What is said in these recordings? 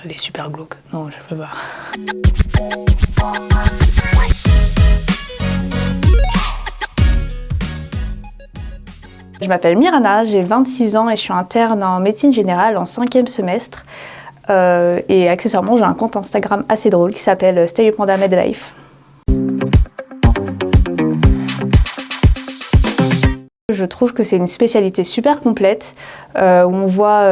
elle est super glauque. Non, je peux pas. Je m'appelle Mirana, j'ai 26 ans et je suis interne en médecine générale en 5e semestre. Et accessoirement, j'ai un compte Instagram assez drôle qui s'appelle Stay Panda Medlife. Je trouve que c'est une spécialité super complète où on voit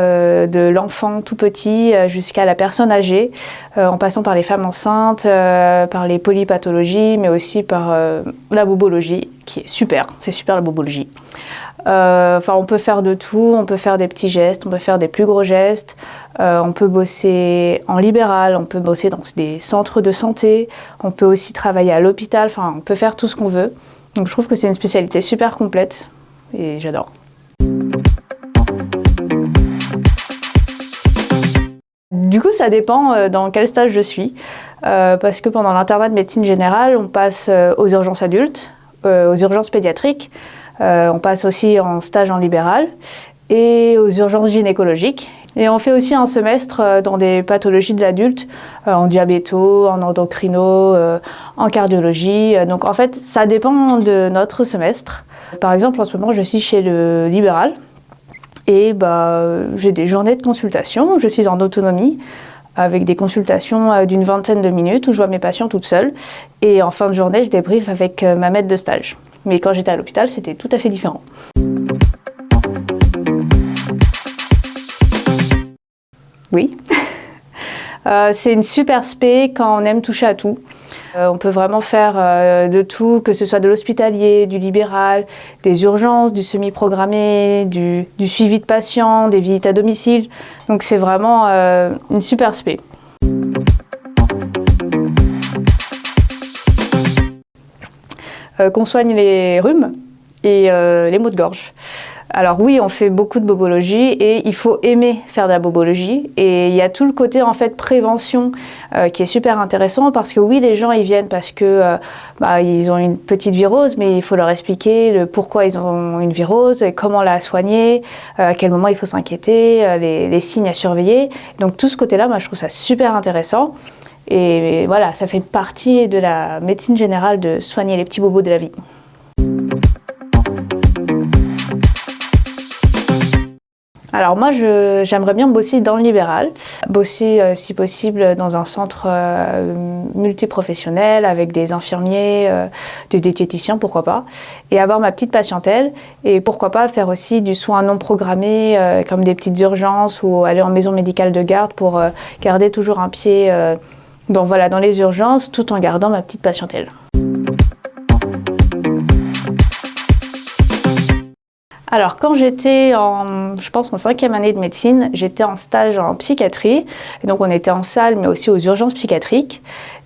de l'enfant tout petit jusqu'à la personne âgée, en passant par les femmes enceintes, par les polypathologies, mais aussi par la bobologie, qui est super, c'est super la bobologie. On peut faire de tout, on peut faire des petits gestes, on peut faire des plus gros gestes, on peut bosser en libéral, on peut bosser dans des centres de santé, on peut aussi travailler à l'hôpital, enfin on peut faire tout ce qu'on veut. Donc je trouve que c'est une spécialité super complète. Et j'adore. Du coup, ça dépend dans quel stage je suis. Parce que pendant l'internat de médecine générale, on passe aux urgences adultes, aux urgences pédiatriques. On passe aussi en stage en libéral et aux urgences gynécologiques. Et on fait aussi un semestre dans des pathologies de l'adulte, en diabéto, en endocrino, en cardiologie. Donc en fait, ça dépend de notre semestre. Par exemple, en ce moment, je suis chez le libéral et j'ai des journées de consultation. Je suis en autonomie avec des consultations d'une vingtaine de minutes où je vois mes patients toute seule. Et en fin de journée, je débriefe avec ma maître de stage. Mais quand j'étais à l'hôpital, c'était tout à fait différent. Oui. C'est une super spé quand on aime toucher à tout. On peut vraiment faire de tout, que ce soit de l'hospitalier, du libéral, des urgences, du semi-programmé, du suivi de patients, des visites à domicile. Donc c'est vraiment une super spé. Qu'on soigne les rhumes et les maux de gorge. Alors oui, on fait beaucoup de bobologie et il faut aimer faire de la bobologie. Et il y a tout le côté en fait prévention qui est super intéressant parce que oui, les gens ils viennent parce que ils ont une petite virose, mais il faut leur expliquer le pourquoi ils ont une virose, et comment la soigner, à quel moment il faut s'inquiéter, les signes à surveiller. Donc tout ce côté-là, moi je trouve ça super intéressant. Et voilà, ça fait partie de la médecine générale de soigner les petits bobos de la vie. Alors moi, j'aimerais bien bosser dans le libéral, bosser si possible dans un centre multiprofessionnel avec des infirmiers, des diététiciens, pourquoi pas, et avoir ma petite patientèle et pourquoi pas faire aussi du soin non programmé comme des petites urgences ou aller en maison médicale de garde pour garder toujours un pied dans les urgences tout en gardant ma petite patientèle. Alors, quand j'étais en 5e année de médecine, j'étais en stage en psychiatrie. Et donc, on était en salle, mais aussi aux urgences psychiatriques.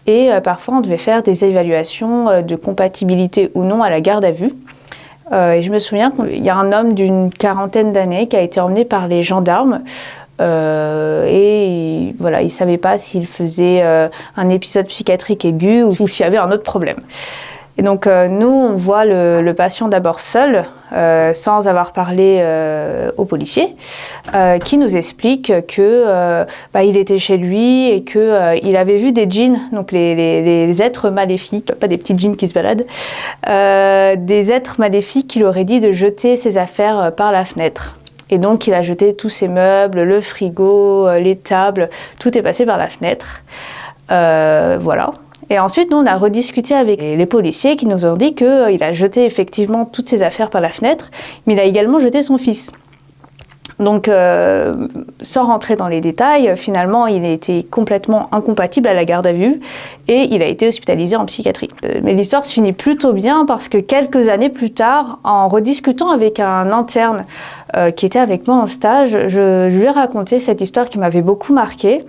Et parfois, on devait faire des évaluations de compatibilité ou non à la garde à vue. Et je me souviens qu'il y a un homme d'une 40aine d'années qui a été emmené par les gendarmes. Et voilà, il ne savait pas s'il faisait un épisode psychiatrique aigu ou s'il y avait un autre problème. Et donc nous, on voit le patient d'abord seul, sans avoir parlé aux policiers, qui nous explique que il était chez lui et qu'il avait vu des djinns, donc les êtres maléfiques, pas des petits djinns qui se baladent, des êtres maléfiques qui lui auraient dit de jeter ses affaires par la fenêtre. Et donc il a jeté tous ses meubles, le frigo, les tables, tout est passé par la fenêtre. Voilà. Et ensuite, nous, on a rediscuté avec les policiers qui nous ont dit qu'il a jeté effectivement toutes ses affaires par la fenêtre, mais il a également jeté son fils. Donc, sans rentrer dans les détails, finalement, il a été complètement incompatible à la garde à vue et il a été hospitalisé en psychiatrie. Mais l'histoire se finit plutôt bien parce que quelques années plus tard, en rediscutant avec un interne qui était avec moi en stage, je lui ai raconté cette histoire qui m'avait beaucoup marquée.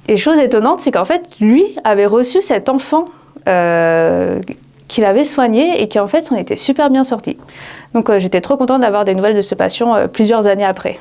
Et chose étonnante, c'est qu'en fait, lui avait reçu cet enfant qu'il avait soigné et qui en fait s'en était super bien sorti. Donc j'étais trop contente d'avoir des nouvelles de ce patient plusieurs années après.